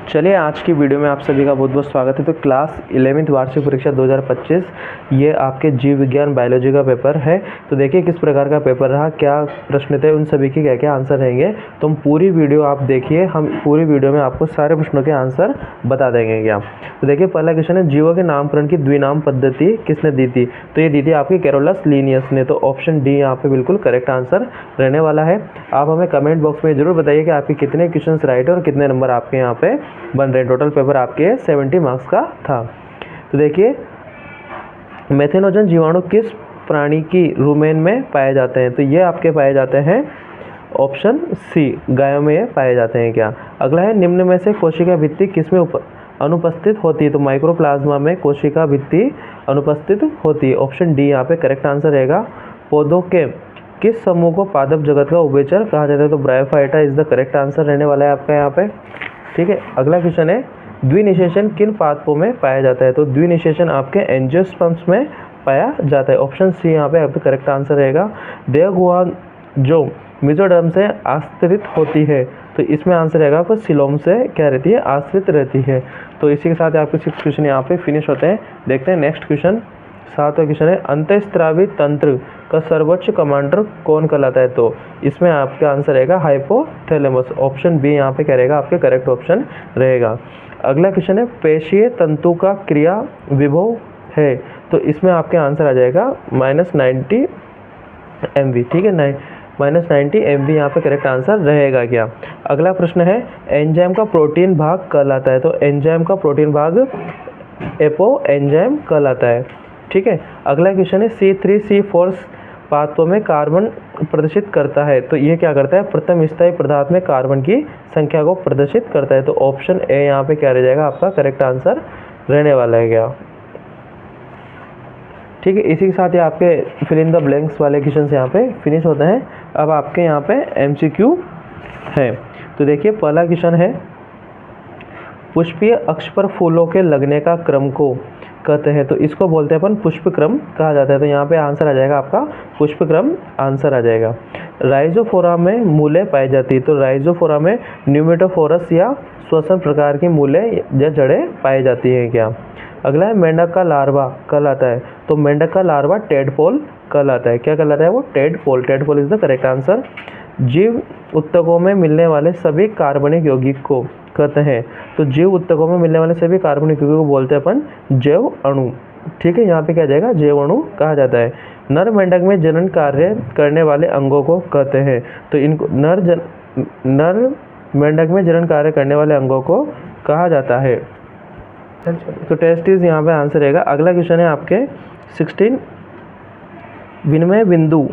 चलिए आज की वीडियो में आप सभी का बहुत बहुत स्वागत है। तो क्लास 11वीं वार्षिक परीक्षा 2025 ये आपके जीव विज्ञान बायोलॉजी का पेपर है। तो देखिए किस प्रकार का पेपर रहा, क्या प्रश्न थे, उन सभी के क्या क्या आंसर रहेंगे। तो हम पूरी वीडियो आप देखिए, हम पूरी वीडियो में आपको सारे प्रश्नों के आंसर बता देंगे क्या। तो देखिए पहला क्वेश्चन है, जीवों के नामकरण की द्विनाम पद्धति किसने दी थी। तो ये दी थी आपकी कैरोलस लिनियस ने। तो ऑप्शन डी यहाँ पे बिल्कुल करेक्ट आंसर रहने वाला है। आप हमें कमेंट बॉक्स में जरूर बताइए कि आपके कितने क्वेश्चन राइट है और कितने नंबर आपके यहाँ पे बन रहे हैं। टोटल पेपर आपके 70 मार्क्स का था। तो देखिए मेथेनोजन जीवाणु किस प्राणी की रुमेन में पाए जाते हैं। तो ये आपके पाए जाते हैं ऑप्शन सी, गायों में ये पाए जाते हैं क्या। अगला है, निम्न में से कोशिका भित्ति किसमें अनुपस्थित होती है। तो माइक्रोप्लाज्मा में कोशिका भित्ति अनुपस्थित होती है। ऑप्शन डी यहाँ पे करेक्ट आंसर रहेगा। पौधों के किस समूह को पादप जगत का उभयचर कहा जाता है। तो bryophyta is the correct answer रहने वाला है आपका यहाँ पे। ठीक है, अगला क्वेश्चन है, द्विनिषेचन किन पादपों में पाया जाता है। तो द्विनिषेचन आपके एंजियोस्पर्म्स में पाया जाता है। ऑप्शन सी यहाँ पे आपका करेक्ट आंसर रहेगा। देहगुहा जो मेसोडर्म से आश्रित होती है, तो इसमें आंसर रहेगा आपको सिलोम से क्या रहती है, आश्रित रहती है। तो इसी के साथ आपके 6 क्वेश्चन यहाँ पे फिनिश होते हैं। देखते हैं नेक्स्ट क्वेश्चन। 7वां क्वेश्चन है, अंतःस्रावी तंत्र का सर्वोच्च कमांडर कौन कहलाता है। तो इसमें आपका आंसर रहेगा हाइपोथैलेमस। ऑप्शन बी यहाँ पे क्या रहेगा, आपके करेक्ट ऑप्शन रहेगा। अगला क्वेश्चन है, पेशीय तंतु का क्रिया विभव है। तो इसमें आपके आंसर आ जाएगा -90 MV। ठीक है, -90 MV यहाँ पे करेक्ट आंसर रहेगा क्या। अगला प्रश्न है, एंजाइम का प्रोटीन भाग कहलाता है। तो एंजाइम का प्रोटीन भाग एपो एंजाइम कहलाता है। ठीक है, अगला क्वेश्चन है, C3C4 पादपों में कार्बन प्रदर्शित करता है। तो ये क्या करता है, प्रथम स्थायी पदार्थ में कार्बन की संख्या को प्रदर्शित करता है। तो ऑप्शन ए यहाँ पे क्या रह जाएगा, आपका करेक्ट आंसर रहने वाला है क्या। ठीक है, इसी के साथ ही आपके फिल इन द ब्लैंक्स वाले क्वेश्चन यहाँ पे फिनिश होते हैं। अब आपके यहाँ पे MCQ है। तो देखिए पहला क्वेश्चन है, पुष्पीय अक्ष पर फूलों के लगने का क्रम को कहते हैं। तो इसको बोलते हैं अपन पुष्प क्रम कहा जाता है। तो यहाँ पे आंसर आ जाएगा आपका पुष्प क्रम आंसर आ जाएगा। राइजोफोरा में मूलें पाई जाती है। तो राइजोफोरा में न्यूमेटोफोरस या श्वसन प्रकार की मूलें या जड़ें पाई जाती हैं क्या। अगला है, मेंढक का लार्वा कहलाता है। तो मेंढक का लार्वा टेडपोल कहलाता है। क्या कहलाता है वो, tadpole. Tadpole is the correct answer. जीव ऊतकों में मिलने वाले सभी कार्बनिक यौगिक को कहते हैं। तो जीव ऊतकों में मिलने वाले सभी कार्बनिक यौगिक को बोलते हैं अपन जैव अणु। ठीक है, यहाँ पे क्या जाएगा, जैव अणु कहा जाता है। नर मेंढक में जनन कार्य करने वाले अंगों को कहते हैं। तो इनको नर मेंढक में जनन कार्य करने वाले अंगों को कहा जाता है। तो टेस्टिस यहाँ पे आंसर रहेगा। अगला क्वेश्चन है आपके 16, विनिमय बिंदु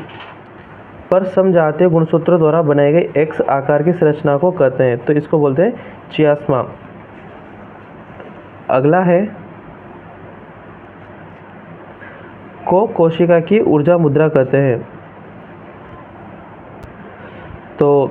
पर समजातीय गुणसूत्रों द्वारा बनाई गई X आकार की संरचना को कहते हैं। तो इसको बोलते हैं चियास्मा। अगला है, को कोशिका की ऊर्जा मुद्रा कहते हैं। तो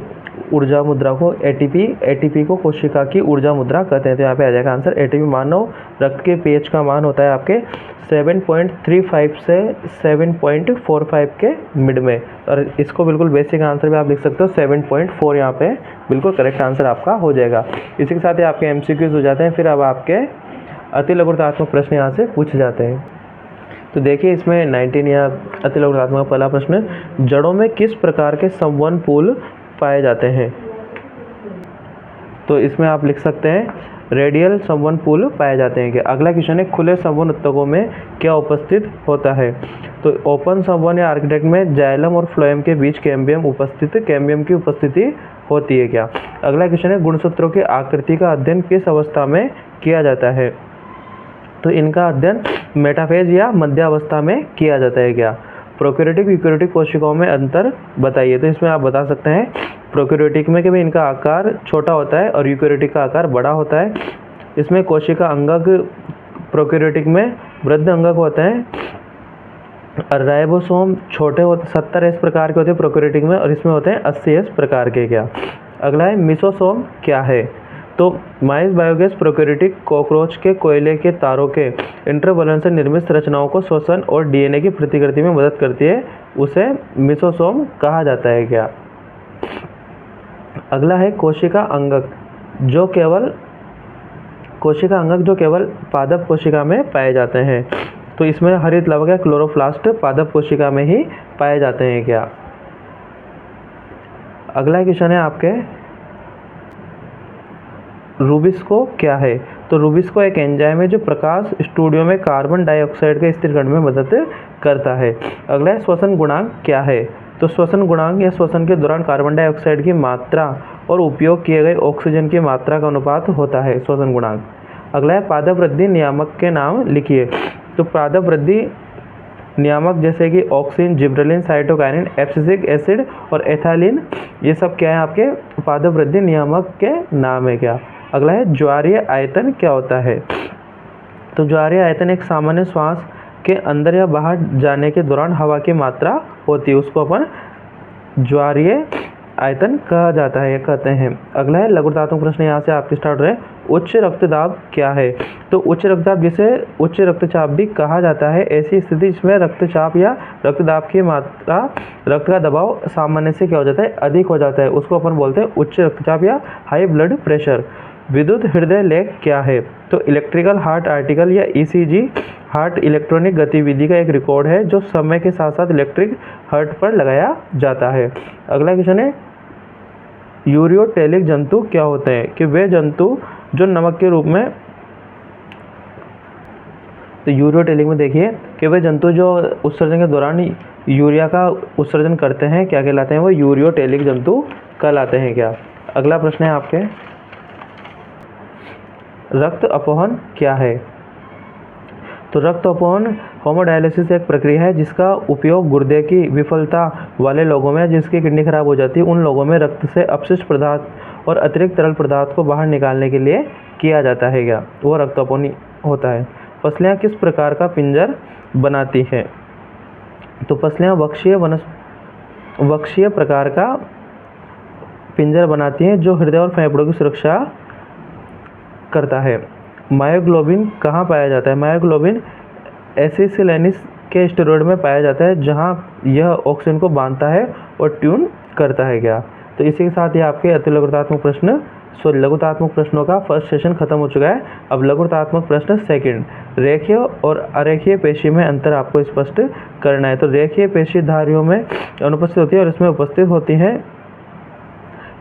ऊर्जा मुद्रा को ATP को कोशिका की ऊर्जा मुद्रा कहते हैं। तो यहाँ पे आ जाएगा आंसर ATP। मानव रक्त के pH का मान होता है आपके 7.35 से 7.45 के मिड में। और इसको बिल्कुल बेसिक आंसर भी आप लिख सकते हो 7.4 यहाँ पे बिल्कुल करेक्ट आंसर आपका हो जाएगा। इसी के साथ ही आपके MCQs हो जाते हैं। फिर अब आपके अति लघुतात्मक प्रश्न यहाँ से पूछे जाते हैं। तो देखिए इसमें 19 या अति लघुतात्मक पहला प्रश्न, जड़ों में किस प्रकार के संवहन पुल पाए जाते हैं। तो इसमें आप लिख सकते हैं रेडियल संवहन पुल पाए जाते हैं। कि अगला क्वेश्चन है, खुले संवहन ऊतकों में क्या उपस्थित होता है। तो ओपन संवहन या आर्किटेक्ट में जाइलम और फ्लोएम के बीच कैम्बियम की उपस्थिति होती है क्या। अगला क्वेश्चन है, गुणसूत्रों की आकृति का अध्ययन किस अवस्था में किया जाता है। तो इनका अध्ययन मेटाफेज या मध्यावस्था में किया जाता है क्या। प्रोकैरियोटिक यूकैरियोटिक कोशिकाओं में अंतर बताइए। तो इसमें आप बता सकते हैं प्रोकैरियोटिक में कि भाई इनका आकार छोटा होता है और यूकैरियोटिक का आकार बड़ा होता है। इसमें कोशिका अंगक प्रोकैरियोटिक में वृद्ध अंगक होते हैं। और राइबोसोम छोटे होते 70S प्रकार के होते हैं प्रोकैरियोटिक में, और इसमें होते हैं 80S प्रकार के क्या। अगला है, मिसोसोम क्या है। तो माइस बायोगैस प्रोकैरियोटिक कॉकरोच के कोयले के तारों के इंटरवलन से निर्मित रचनाओं को श्वसन और DNA की प्रतिकृति में मदद करती है, उसे मिसोसोम कहा जाता है क्या। अगला है, कोशिका अंगक जो केवल कोशिका अंगक जो केवल पादप कोशिका में पाए जाते हैं। तो इसमें हरित लवक या क्लोरोप्लास्ट पादप कोशिका में ही पाए जाते हैं क्या। अगला क्वेश्चन है आपके, रूबिस्को क्या है। तो रूबिस्को एक एंजाइम है जो प्रकाश स्टूडियो में कार्बन डाइऑक्साइड के स्थिरीकरण में मदद करता है। अगला है, श्वसन गुणांक क्या है। तो श्वसन गुणांक या श्वसन के दौरान कार्बन डाइऑक्साइड की मात्रा और उपयोग किए गए ऑक्सीजन की मात्रा का अनुपात होता है श्वसन गुणांक। अगला है, पादप वृद्धि नियामक के नाम लिखिए। तो पादप वृद्धि नियामक जैसे कि auxin, gibberellin, cytokinin, abscisic acid और एथाइलिन, ये सब क्या है आपके पादप वृद्धि नियामक के नाम है क्या। अगला है, ज्वारीय आयतन क्या होता है। तो ज्वारीय आयतन एक सामान्य श्वास के अंदर या बाहर जाने के दौरान हवा की मात्रा होती है, उसको अपन ज्वारीय आयतन कहा जाता है, कहते हैं। अगला है, लघुतात्मक प्रश्न यहाँ से आपके स्टार्ट रहे। उच्च रक्तदाब क्या है। तो उच्च रक्तदाब जिसे उच्च रक्तचाप भी कहा जाता है, ऐसी स्थिति जिसमें रक्तचाप या रक्तदाब की मात्रा, रक्त का दबाव सामान्य से क्या हो जाता है, अधिक हो जाता है, उसको अपन बोलते हैं उच्च रक्तचाप या हाई ब्लड प्रेशर। विद्युत हृदय लेख क्या है। तो इलेक्ट्रिकल हार्ट आर्टिकल या ईसीजी हार्ट इलेक्ट्रॉनिक गतिविधि का एक रिकॉर्ड है जो समय के साथ साथ इलेक्ट्रिक हार्ट पर लगाया जाता है। अगला क्वेश्चन है, यूरियोटेलिक जंतु क्या होते हैं। कि वे जंतु जो नमक के रूप में, तो यूरियोटेलिक में देखिए कि वे जंतु जो उत्सर्जन के दौरान यूरिया का उत्सर्जन करते हैं क्या कहलाते हैं, वो यूरियोटेलिक जंतु कहलाते हैं क्या। अगला प्रश्न है आपके, रक्त अपवहन क्या है। तो रक्त अपवहन हेमोडायलिसिस एक प्रक्रिया है जिसका उपयोग गुर्दे की विफलता वाले लोगों में, जिसकी किडनी खराब हो जाती है, उन लोगों में रक्त से अपशिष्ट पदार्थ और अतिरिक्त तरल पदार्थ को बाहर निकालने के लिए किया जाता है क्या, वो रक्त अपवहन होता है। पसलियाँ किस प्रकार का पिंजर बनाती है। तो पसलियाँ वक्षीय प्रकार का पिंजर बनाती हैं जो हृदय और फेफड़ों की सुरक्षा करता है। मायोग्लोबिन कहाँ पाया जाता है। मायोग्लोबिन एसिसिलेनिस के स्टेरॉइड में पाया जाता है जहाँ यह ऑक्सीजन को बांधता है और ट्यून करता है क्या। तो इसी के साथ ही आपके अति लघुतात्मक प्रश्न, लघुतात्मक प्रश्नों का फर्स्ट सेशन खत्म हो चुका है। अब लघुतात्मक प्रश्न सेकंड, रेखीय और अरेखीय पेशी में अंतर आपको स्पष्ट करना है। तो रेखीय पेशी धारियों में अनुपस्थित होती है और इसमें उपस्थित होती है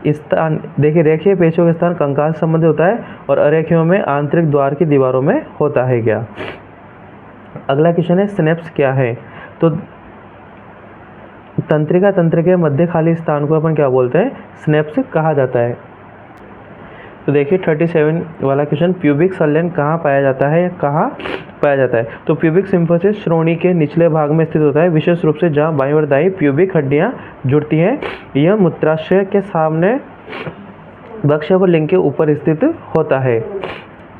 स्थान, देखिए रेखीय पेशियों का स्थान कंकाल से संबंधित होता है और अरेखीयों में आंतरिक द्वार की दीवारों में होता है क्या। अगला क्वेश्चन है, सिनेप्स क्या है। तो तंत्रिका तंत्र के मध्य खाली स्थान को अपन क्या बोलते हैं, सिनेप्स कहा जाता है। तो देखिए 37 वाला क्वेश्चन, प्यूबिक सल्लेन कहाँ पाया जाता है, कहाँ पाया जाता है। तो प्यूबिक सिम्फोसिस श्रोणि के निचले भाग में स्थित होता है, विशेष रूप से जहाँ बाईं और दाईं प्यूबिक हड्डियाँ जुड़ती हैं। यह मूत्राशय के सामने वक्ष और लिंग के ऊपर स्थित होता है।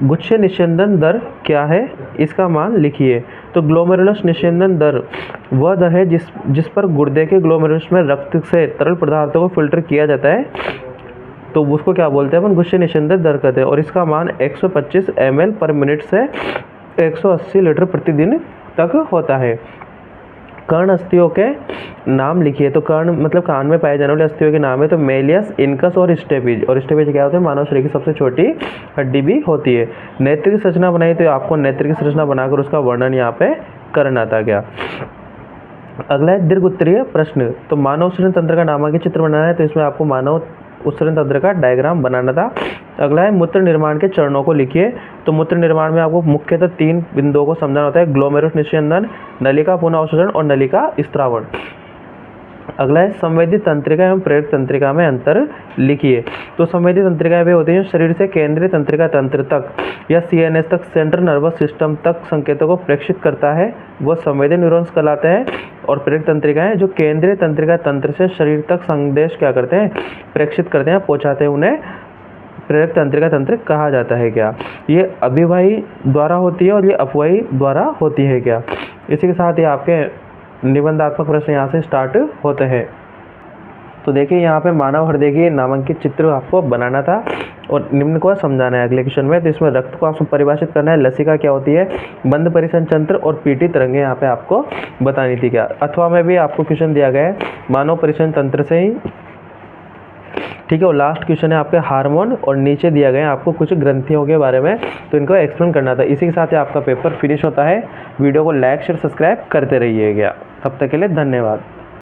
गुच्छ निस्यंदन दर क्या है, इसका मान लिखिए। तो ग्लोमेरुलस निस्यंदन दर वह दर है जिस पर गुर्दे के ग्लोमेरुलस में रक्त से तरल पदार्थों को फिल्टर किया जाता है, तो उसको क्या बोलते हैं अपन, गुच्छ निस्यंदन दर कहते हैं। और इसका मान 125 ml पर मिनट से 180 लीटर प्रतिदिन तक होता है। कर्ण अस्थियों के नाम लिखिए। तो कर्ण मतलब कान में पाए जाने वाले अस्थियों के नाम है। तो मेलियस, इनकस और स्टेपिज। और स्टेपिज क्या होते हैं, मानव शरीर की सबसे छोटी हड्डी भी होती है। नेत्र की संरचना बनाई, तो आपको नेत्र की संरचना बनाकर उसका वर्णन यहाँ पे करना था क्या। अगला है दीर्घ उत्तरीय प्रश्न। तो मानव उत्सर्जन तंत्र का नामांकित चित्र बनाना है, तो इसमें आपको मानव उत्सर्जन तंत्र का डायग्राम बनाना था। अगला है मूत्र निर्माण के चरणों को लिखिए। तो मूत्र निर्माण में आपको मुख्यतः 3 बिंदुओं को समझना होता है, ग्लोमेरुलस निस्यंदन, नलिका पुनः अवशोषण और नलिका स्त्रावण। अगला है संवेदी तंत्रिका एवं प्रेरक तंत्रिका में अंतर लिखिए। तो संवेदी तंत्रिकाएं वे होती हैं जो शरीर से केंद्रीय तंत्रिका तंत्र तक या सीएनएस तक, सेंट्रल नर्वस सिस्टम तक संकेतों को प्रेषित करता है, वह संवेदी न्यूरॉन्स कहलाते हैं। और प्रेरक तंत्रिकाएं जो केंद्रीय तंत्रिका तंत्र से शरीर तक संदेश क्या करते हैं, प्रेषित करते हैं, पहुँचाते हैं, उन्हें प्रेरक तंत्रिका तंत्र कहा जाता है क्या। ये अभिवाही द्वारा होती है और ये अपवाही द्वारा होती है क्या। इसी के साथ ही आपके निबंधात्मक प्रश्न यहाँ से स्टार्ट होते हैं। तो देखिए यहाँ पे मानव हृदय की नामांकित चित्र आपको बनाना था और निम्न को समझाना है अगले क्वेश्चन में। तो इसमें रक्त को आपको परिभाषित करना है, लसिका क्या होती है, बंद परिसंचंत्र और पीटी तरंगे यहाँ पे आपको बतानी थी क्या। अथवा में भी आपको क्वेश्चन दिया गया है, मानव परिसंचंत्र से ही ठीक है। और लास्ट क्वेश्चन है आपके हार्मोन, और नीचे दिया गया है आपको कुछ ग्रंथियों के बारे में, तो इनको एक्सप्लेन करना था। इसी के साथ ही आपका पेपर फिनिश होता है। वीडियो को लाइक शेयर सब्सक्राइब करते रहिएगा। तब तक के लिए धन्यवाद।